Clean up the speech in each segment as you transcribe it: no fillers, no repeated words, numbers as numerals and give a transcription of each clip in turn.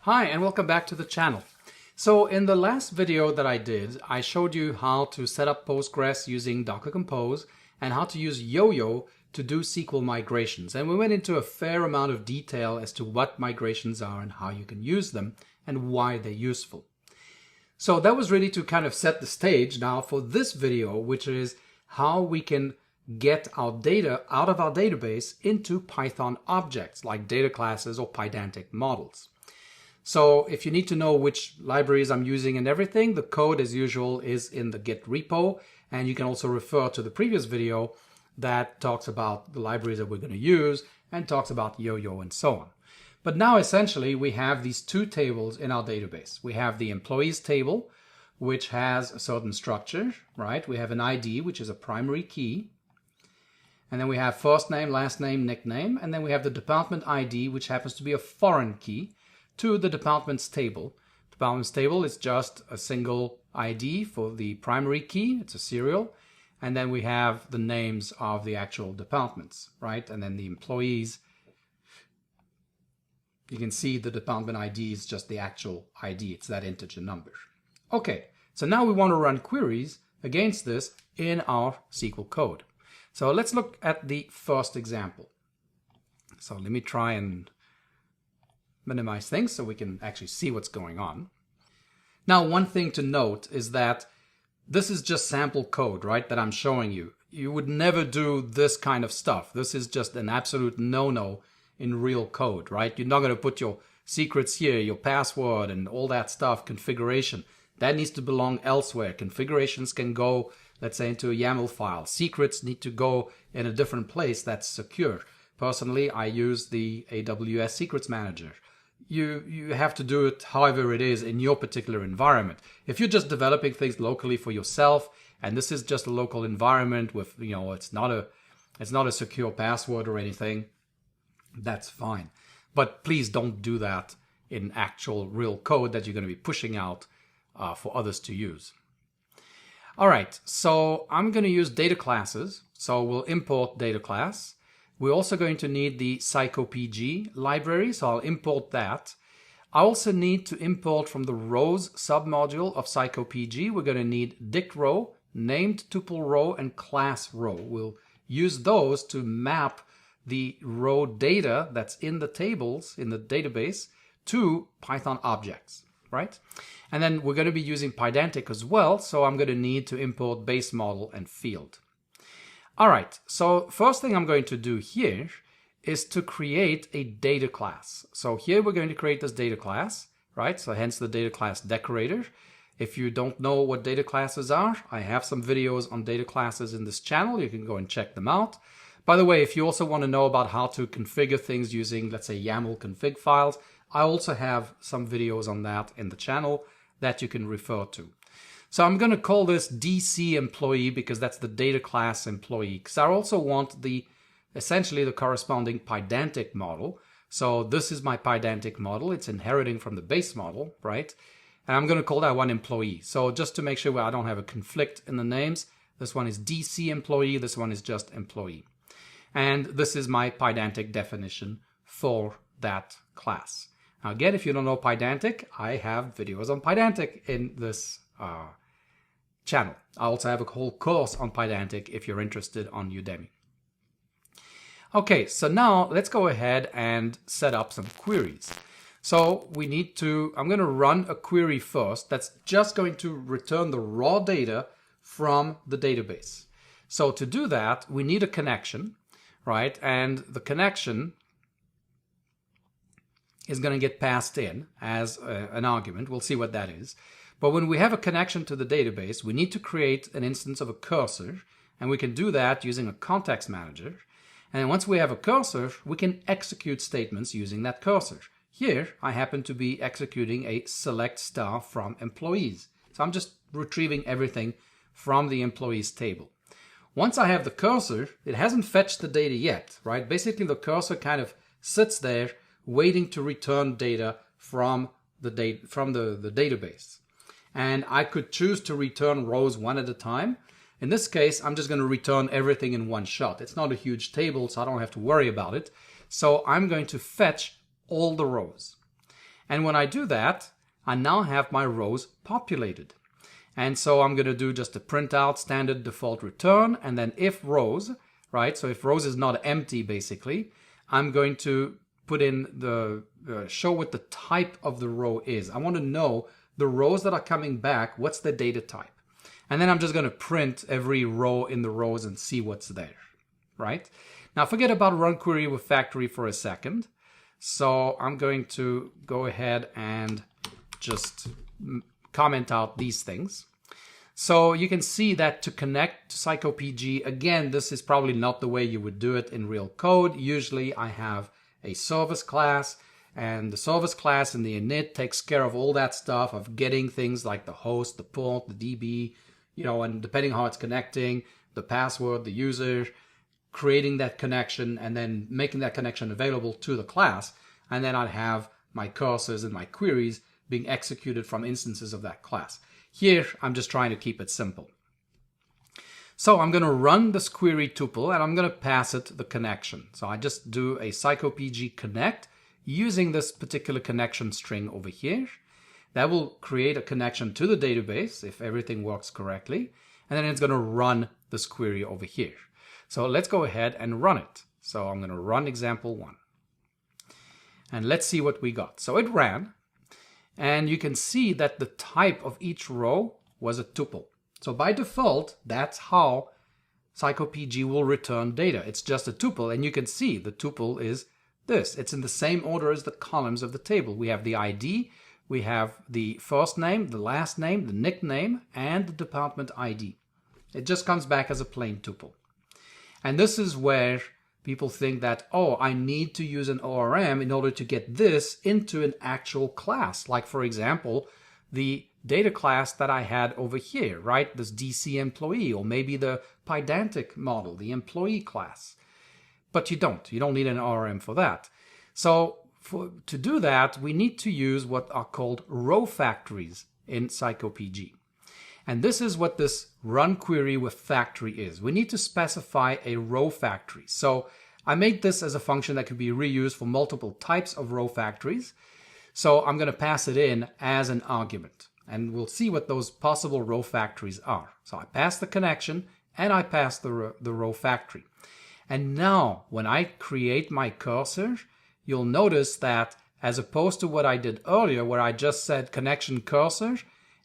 Hi and welcome back to the channel. So in the last video that I did, I showed you how to set up Postgres using Docker Compose and how to use YoYo to do SQL migrations. And we went into a fair amount of detail as to what migrations are and how you can use them and why they're useful. So that was really to kind of set the stage now for this video, which is how we can get our data out of our database into Python objects like data classes or Pydantic models. So if you need to know which libraries I'm using and everything, the code as usual is in the Git repo, and you can also refer to the previous video that talks about the libraries that we're going to use and talks about YoYo and so on. But now essentially we have these two tables in our database. We have the employees table, which has a certain structure, right? We have an ID, which is a primary key. And then we have first name, last name, nickname. And then we have the department ID, which happens to be a foreign key to the departments table. Departments table is just a single ID for the primary key. It's a serial. And then we have the names of the actual departments, right? And then the employees. You can see the department ID is just the actual ID. It's that integer number. Okay, so now we want to run queries against this in our SQL code. So let's look at the first example. So let me try and minimize things so we can actually see what's going on. Now, one thing to note is that this is just sample code, right, that I'm showing you. You would never do this kind of stuff. This is just an absolute no-no in real code, right? You're not going to put your secrets here, your password and all that stuff, configuration. That needs to belong elsewhere. Configurations can go, let's say, into a YAML file. Secrets need to go in a different place that's secure. Personally, I use the AWS Secrets Manager. You have to do it however it is in your particular environment. If you're just developing things locally for yourself, and this is just a local environment with, it's not a secure password or anything, that's fine. But please don't do that in actual real code that you're going to be pushing out for others to use. All right, so I'm going to use data classes. So we'll import data class. We're also going to need the psycopg library, so I'll import that. I also need to import from the rows submodule of psycopg. We're going to need dict row, named tuple row, and class row. We'll use those to map the row data that's in the tables in the database to Python objects, right? And then we're going to be using Pydantic as well, so I'm going to need to import base model and field. All right, so first thing I'm going to do here is to create a data class. So here we're going to create this data class, right? So hence the data class decorator. If you don't know what data classes are, I have some videos on data classes in this channel. You can go and check them out. By the way, if you also want to know about how to configure things using, let's say, YAML config files, I also have some videos on that in the channel that you can refer to. So I'm going to call this DC employee because that's the data class employee. Because I also want essentially the corresponding Pydantic model. So this is my Pydantic model. It's inheriting from the base model, right? And I'm going to call that one employee. So just to make sure I don't have a conflict in the names, this one is DC employee. This one is just employee. And this is my Pydantic definition for that class. Now again, if you don't know Pydantic, I have videos on Pydantic in this channel. I also have a whole course on Pydantic if you're interested on Udemy. Okay, so now let's go ahead and set up some queries. So I'm going to run a query first that's just going to return the raw data from the database. So to do that, we need a connection, right? And the connection is going to get passed in as an argument. We'll see what that is. But when we have a connection to the database, we need to create an instance of a cursor, and we can do that using a context manager. And then once we have a cursor, we can execute statements using that cursor. Here, I happen to be executing a select star from employees. So I'm just retrieving everything from the employees table. Once I have the cursor, it hasn't fetched the data yet, right? Basically, the cursor kind of sits there waiting to return data from the database. And I could choose to return rows one at a time. In this case, I'm just going to return everything in one shot. It's not a huge table, so I don't have to worry about it. So I'm going to fetch all the rows. And when I do that, I now have my rows populated. And so I'm going to do just a print out standard default return, and then if rows, right? So if rows is not empty, basically, I'm going to put in the show what the type of the row is. I want to know the rows that are coming back, what's the data type? And then I'm just going to print every row in the rows and see what's there, right? Now forget about run query with factory for a second. So I'm going to go ahead and just comment out these things. So you can see that to connect to psycopg, again, this is probably not the way you would do it in real code. Usually I have a service class, and the service class in the init takes care of all that stuff of getting things like the host, the port, the DB, and depending how it's connecting, the password, the user, creating that connection, and then making that connection available to the class. And then I'd have my cursors and my queries being executed from instances of that class. Here, I'm just trying to keep it simple. So I'm going to run this query tuple, and I'm going to pass it the connection. So I just do a psycopg connect using this particular connection string over here. That will create a connection to the database if everything works correctly. And then it's going to run this query over here. So let's go ahead and run it. So I'm going to run example 1. And let's see what we got. So it ran. And you can see that the type of each row was a tuple. So by default, that's how psycopg will return data. It's just a tuple, and you can see the tuple is this. It's in the same order as the columns of the table. We have the ID, we have the first name, the last name, the nickname, and the department ID. It just comes back as a plain tuple. And this is where people think that, oh, I need to use an ORM in order to get this into an actual class. Like, for example, the data class that I had over here, right? This DC employee, or maybe the Pydantic model, the employee class. But you don't need an ORM for that. So to do that, we need to use what are called row factories in psycopg. And this is what this run query with factory is. We need to specify a row factory. So I made this as a function that can be reused for multiple types of row factories. So I'm going to pass it in as an argument. And we'll see what those possible row factories are. So I pass the connection and I pass the row factory. And now when I create my cursor, you'll notice that as opposed to what I did earlier where I just said connection cursor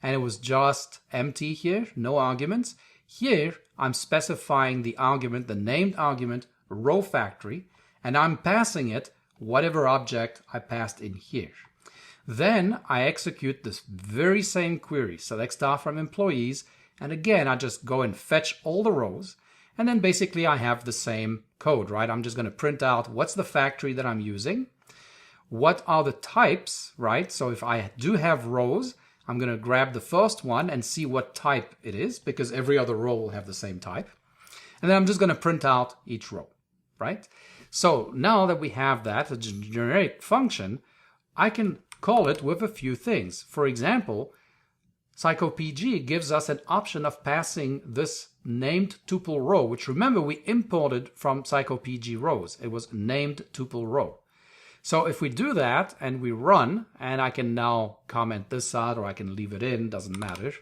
and it was just empty here, no arguments, here I'm specifying the argument, the named argument, row factory, and I'm passing it whatever object I passed in here. Then I execute this very same query, select star from employees, and again I just go and fetch all the rows, and then basically I have the same code, right? I'm just going to print out what's the factory that I'm using, what are the types, right? So if I do have rows, I'm going to grab the first one and see what type it is, because every other row will have the same type. And then I'm just going to print out each row, right? So now that we have that, a generic function, I can call it with a few things. For example, psycopg gives us an option of passing this named tuple row, which remember we imported from psycopg rows. It was named tuple row. So if we do that and we run, and I can now comment this out or I can leave it in, doesn't matter.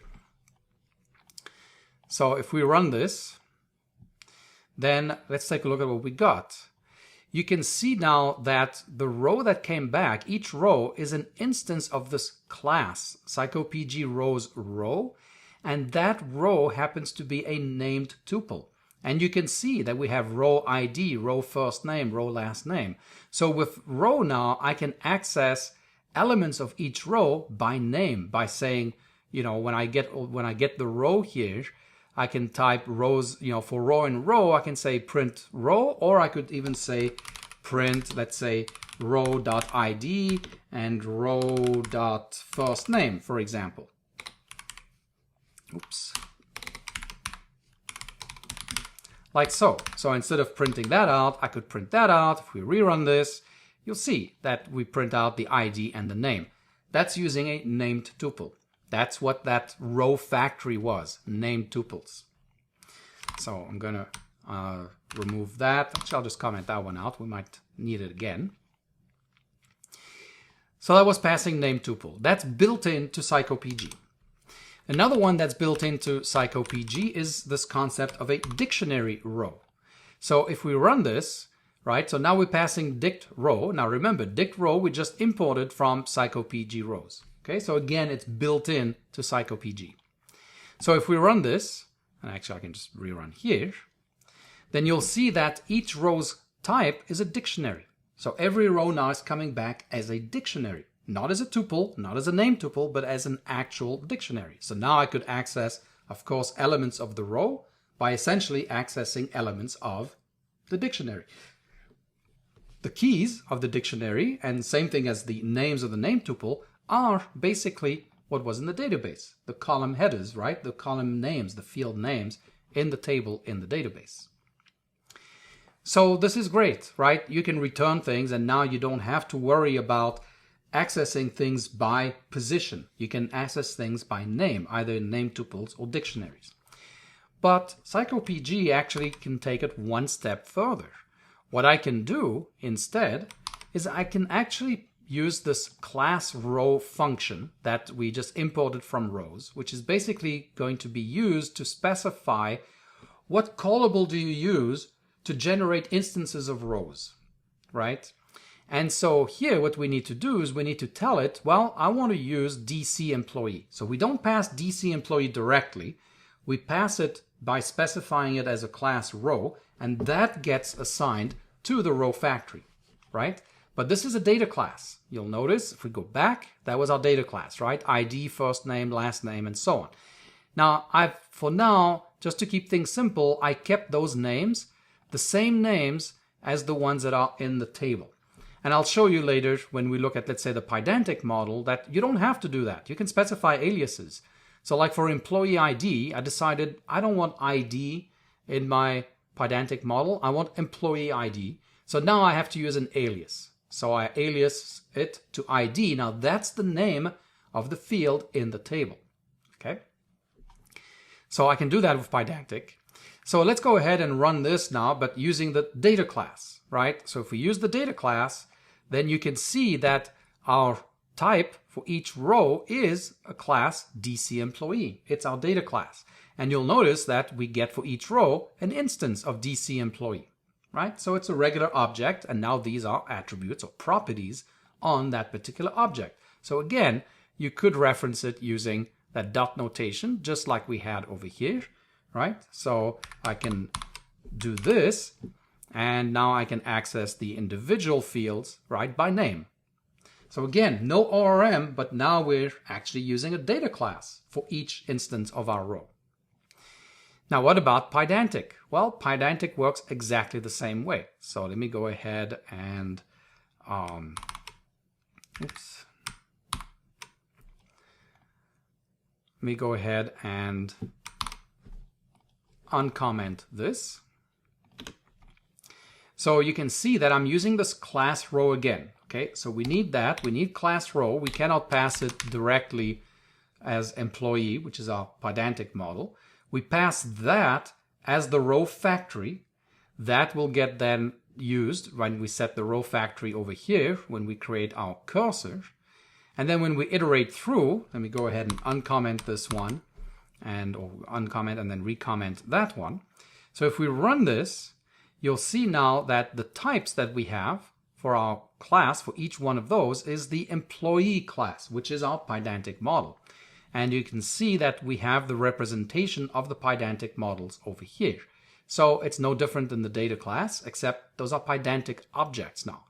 So if we run this, then let's take a look at what we got. You can see now that the row that came back, each row is an instance of this class, psycopg rows row, and that row happens to be a named tuple. And you can see that we have row ID, row first name, row last name. So with row now, I can access elements of each row by name, by saying, when I get the row here, I can type rows, for row and row, I can say print row, or I could even say print, let's say, row.id and row.firstname, for example. Oops. Like so. So instead of printing that out, I could print that out. If we rerun this, you'll see that we print out the ID and the name. That's using a named tuple. That's what that row factory was, named tuples. So I'm going to remove that. Actually, I'll just comment that one out. We might need it again. So that was passing name tuple. That's built into psycopg. Another one that's built into psycopg is this concept of a dictionary row. So if we run this, right, so now we're passing dict row. Now remember, dict row we just imported from psycopg rows. Okay, so again, it's built in to psycopg. So if we run this, and actually I can just rerun here, then you'll see that each row's type is a dictionary. So every row now is coming back as a dictionary, not as a tuple, not as a name tuple, but as an actual dictionary. So now I could access, of course, elements of the row by essentially accessing elements of the dictionary. The keys of the dictionary, and same thing as the names of the name tuple, are basically what was in the database. The column headers, right? The column names, the field names in the table in the database. So this is great, right? You can return things and now you don't have to worry about accessing things by position. You can access things by name, either in name tuples or dictionaries. But psycopg actually can take it one step further. What I can do instead is I can actually use this class row function that we just imported from rows, which is basically going to be used to specify what callable do you use to generate instances of rows, right? And so here what we need to do is we need to tell it, well, I want to use DC employee. So we don't pass DC employee directly. We pass it by specifying it as a class row, and that gets assigned to the row factory, right? But this is a data class. You'll notice if we go back, that was our data class, right? ID, first name, last name, and so on. Now, for now, just to keep things simple, I kept those names the same names as the ones that are in the table. And I'll show you later when we look at, let's say, the Pydantic model that you don't have to do that. You can specify aliases. So like for employee ID, I decided I don't want ID in my Pydantic model. I want employee ID. So now I have to use an alias. So I alias it to ID. Now that's the name of the field in the table. Okay. So I can do that with Pydantic. So let's go ahead and run this now, but using the data class, right? So if we use the data class, then you can see that our type for each row is a class DC employee. It's our data class. And you'll notice that we get for each row an instance of DC employee, right? So it's a regular object, and now these are attributes or properties on that particular object. So again, you could reference it using that dot notation, just like we had over here. Right? So I can do this, and now I can access the individual fields, right, by name. So again, no ORM, but now we're actually using a data class for each instance of our row. Now, what about Pydantic? Well, Pydantic works exactly the same way. So let me go ahead and, uncomment this. So you can see that I'm using this class row again. Okay, so we need that. We need class row. We cannot pass it directly as employee, which is our Pydantic model. We pass that as the row factory. That will get then used when we set the row factory over here, when we create our cursor. And then when we iterate through, let me go ahead and uncomment this one, or uncomment and then recomment that one. So if we run this, you'll see now that the types that we have for our class for each one of those is the employee class, which is our Pydantic model. And you can see that we have the representation of the Pydantic models over here. So it's no different than the data class, except those are Pydantic objects now.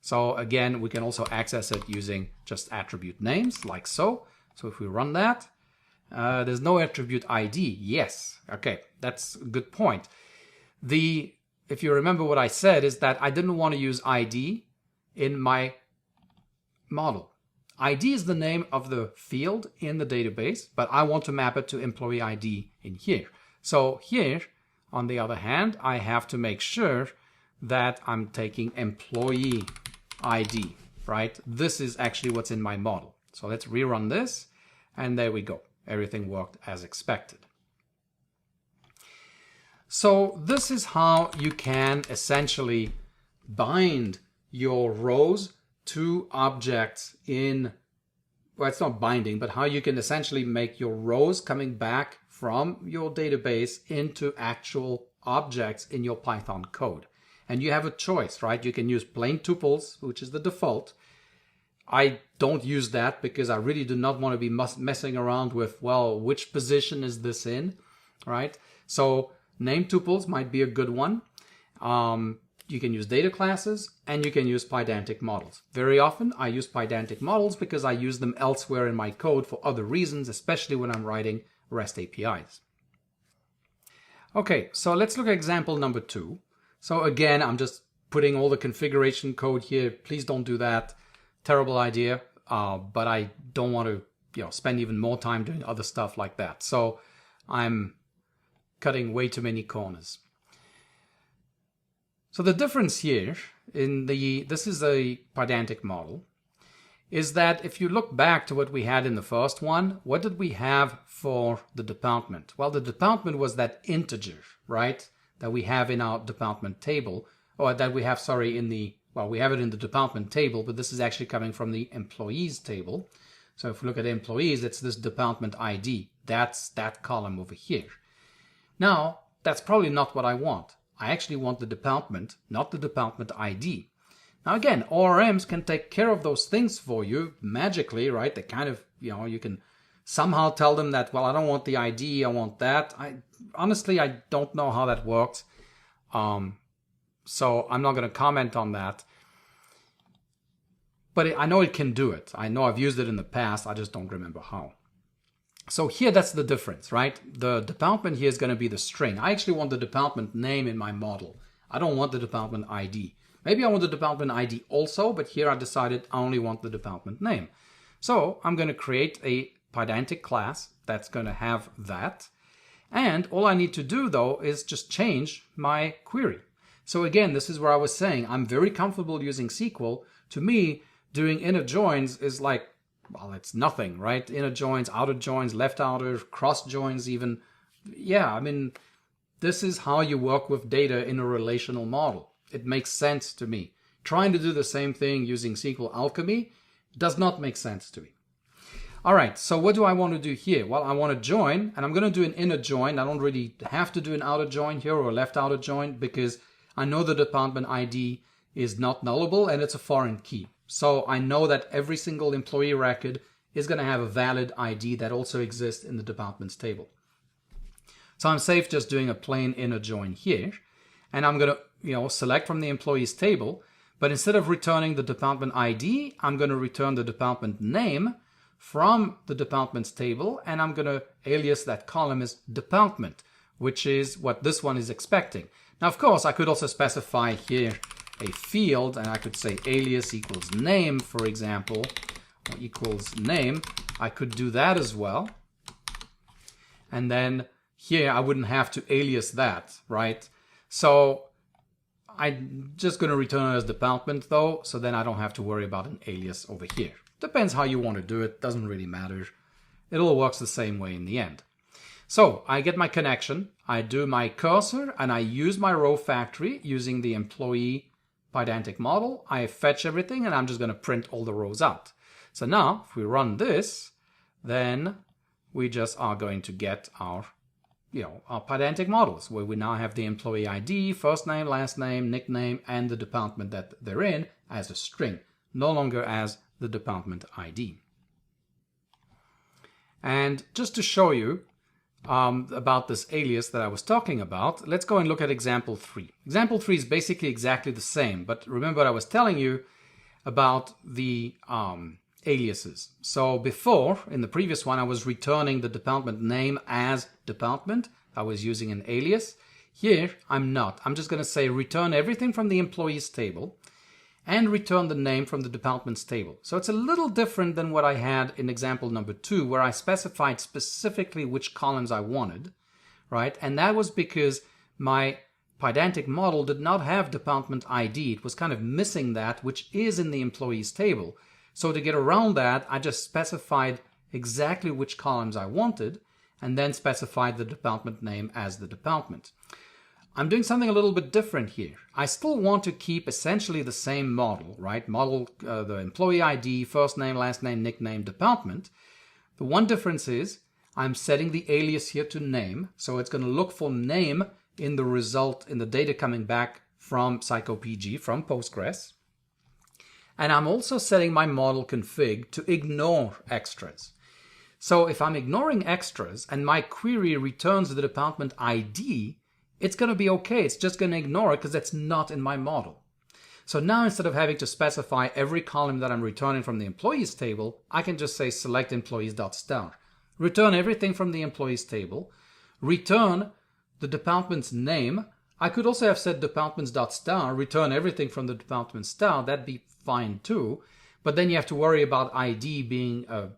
So again, we can also access it using just attribute names, like so. So if we run that, there's no attribute ID. Yes. Okay, that's a good point. If you remember what I said, is that I didn't want to use ID in my model. ID is the name of the field in the database, but I want to map it to employee ID in here. So here, on the other hand, I have to make sure that I'm taking employee ID, right? This is actually what's in my model. So let's rerun this, and there we go. Everything worked as expected. So this is how you can essentially bind your rows two objects in, well, it's not binding, but how you can essentially make your rows coming back from your database into actual objects in your Python code. And you have a choice, right? You can use plain tuples, which is the default. I don't use that because I really do not want to be messing around with, well, which position is this in, right? So named tuples might be a good one. You can use data classes and you can use Pydantic models. Very often I use Pydantic models because I use them elsewhere in my code for other reasons, especially when I'm writing REST APIs. Okay, so let's look at example number 2. So again, I'm just putting all the configuration code here. Please don't do that. Terrible idea, but I don't want to spend even more time doing other stuff like that. So I'm cutting way too many corners. So the difference here this is a Pydantic model, is that if you look back to what we had in the first one, what did we have for the department? Well, the department was that integer, right, that we have in our department table, or that we have, sorry, we have it in the department table, but this is actually coming from the employees table. So if we look at employees, it's this department ID. That's that column over here. Now, that's probably not what I want. I actually want the department, not the department ID. Now again, ORMs can take care of those things for you magically, right? They kind of, you can somehow tell them that, well, I don't want the ID, I want that. Honestly, I don't know how that works. So I'm not going to comment on that. But I know it can do it. I know I've used it in the past. I just don't remember how. So here, that's the difference, right? The department here is going to be the string. I actually want the department name in my model. I don't want the department ID. Maybe I want the department ID also, but here I decided I only want the department name. So I'm going to create a Pydantic class that's going to have that. And all I need to do, though, is just change my query. So again, this is where I was saying I'm very comfortable using SQL. To me, doing inner joins is like, well, it's nothing, right? Inner joins, outer joins, left outer, cross joins even. Yeah, I mean, this is how you work with data in a relational model. It makes sense to me. Trying to do the same thing using SQLAlchemy does not make sense to me. All right, so what do I want to do here? Well, I want to join, and I'm going to do an inner join. I don't really have to do an outer join here or a left outer join because I know the department ID is not nullable and it's a foreign key. So I know that every single employee record is going to have a valid ID that also exists in the departments table. So I'm safe just doing a plain inner join here. And I'm going to select from the employees table. But instead of returning the department ID, I'm going to return the department name from the departments table. And I'm going to alias that column as department, which is what this one is expecting. Now, of course, I could also specify here a field, and I could say alias equals name, for example, or equals name. I could do that as well. And then here I wouldn't have to alias that, right? So I'm just going to return it as department though, so then I don't have to worry about an alias over here. Depends how you want to do it, doesn't really matter. It all works the same way in the end. So I get my connection, I do my cursor, and I use my row factory using the employee Pydantic model. I fetch everything, and I'm just going to print all the rows out. So now, if we run this, then we just are going to get our Pydantic models, where we now have the employee ID, first name, last name, nickname, and the department that they're in as a string, no longer as the department ID. And just to show you about this alias that I was talking about, let's go and look at example 3. Example 3 is basically exactly the same, but remember what I was telling you about the aliases. So before, in the previous one, I was returning the department name as department. I was using an alias. Here, I'm not. I'm just going to say return everything from the employees table and return the name from the departments table. So it's a little different than what I had in example number 2, where I specified specifically which columns I wanted, right? And that was because my Pydantic model did not have department ID. It was kind of missing that, which is in the employees table. So to get around that, I just specified exactly which columns I wanted and then specified the department name as the department. I'm doing something a little bit different here. I still want to keep essentially the same model, right? Model, the employee ID, first name, last name, nickname, department. The one difference is I'm setting the alias here to name. So it's going to look for name in the result, in the data coming back from psycopg, from Postgres. And I'm also setting my model config to ignore extras. So if I'm ignoring extras and my query returns the department ID, it's going to be okay. It's just going to ignore it because it's not in my model. So now instead of having to specify every column that I'm returning from the employees table, I can just say select employees.star. Return everything from the employees table. Return the department's name. I could also have said departments.star, return everything from the department star. That'd be fine too. But then you have to worry about ID being a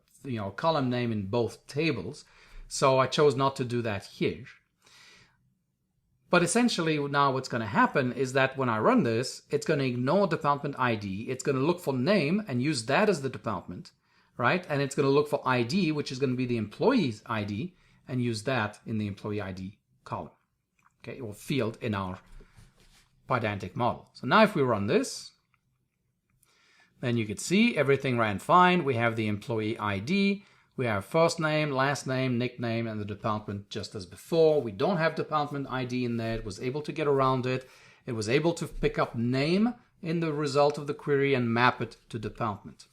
column name in both tables. So I chose not to do that here. But essentially now what's going to happen is that when I run this, it's going to ignore department ID. It's going to look for name and use that as the department, right? And it's going to look for ID, which is going to be the employee's ID, and use that in the employee ID column, okay, or field in our Pydantic model. So now if we run this, then you can see everything ran fine. We have the employee ID. We have first name, last name, nickname, and the department just as before. We don't have department ID in there. It was able to get around it. It was able to pick up name in the result of the query and map it to department.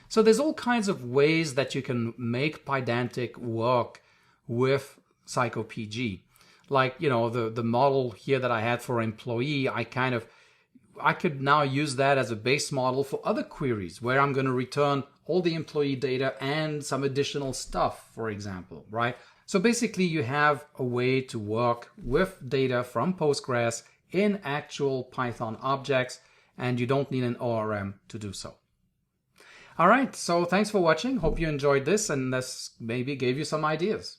So there's all kinds of ways that you can make Pydantic work with psycopg. Like, the model here that I had for employee, I could now use that as a base model for other queries where I'm going to return all the employee data and some additional stuff, for example, right? So basically you have a way to work with data from Postgres in actual Python objects, and you don't need an ORM to do so. All right, so thanks for watching. Hope you enjoyed this, and this maybe gave you some ideas.